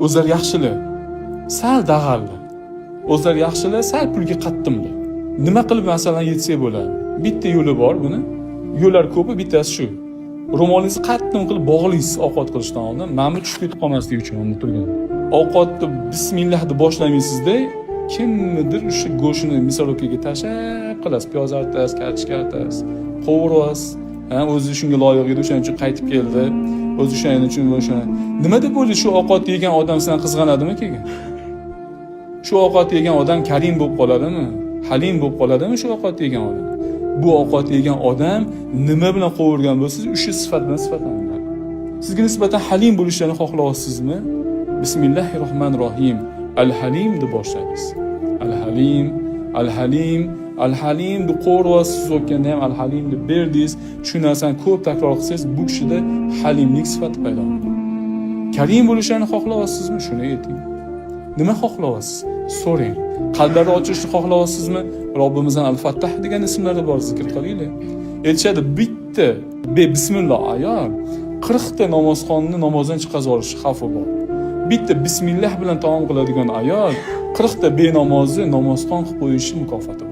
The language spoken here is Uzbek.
o'zlari yaxshilar sal dag'alli, o'zlari yaxshilar sal pulga qattimli. Nima qilib masalan yetsak bo'ladi? Bitta yo'li bor buni. Yo'llar ko'pi, bittasi shu. Ro'molingizni qattiq qilib bog'laysiz ovqat qilishdan oldin, ma'mi tushib ketib qolmasligi uchun uni turgan. Ovqatni bismillah deb boshlamaysizda, kimnidir o'sha go'shtni misolkaga tashlab qilasiz, piyoz artasiz, kartoshka artasiz, qovurasiz. O'zi shunga loyiq edi, o'shaning uchun qaytib keldi. O'zi o'shaning uchun o'sha. Nima deb o'ylaysiz, shu ovqat yegan odam sizdan qizg'anadimi keyin? Shu ovqat yegan odam karim bo'lib qoladimi? Halim bo'lib qoladimi shu ovqat yegan odam? Bu ovqat yegan odam nima bilan qovurgan bo'lsangiz, o'sha sifat bilan sifatlanadi. Sizga nisbatan halim bo'lishni xohlayapsizmi? Bismillahirrohmanirrohim. Al-Halim deb boshlaysiz. Al-Halim, Al-Halim, Al-Halim deb qo'rvasiz o'tganda ham Al-Halim deb berdingiz. Shu narsani ko'p takror qilsangiz, bu kishida halimlik sifati paydo bo'ladi. Karim bo'lishni xohlayapsizmi? Shuni ayting. Nima xohlayapsiz? So'rang. Qalblarni ochishni xohlayapsizmi? Robbimizdan Al-Fattah degan ismlari bor, zikr qilinglar. Aytishadi, bitta bismillah ayol 40 ta namozxonni namozdan chiqarib yuborish xavfi bor. Bitta bismillah bilan taom qiladigan ayol 40 ta benamozni namozxon qilib qo'yishi mukofoti bor.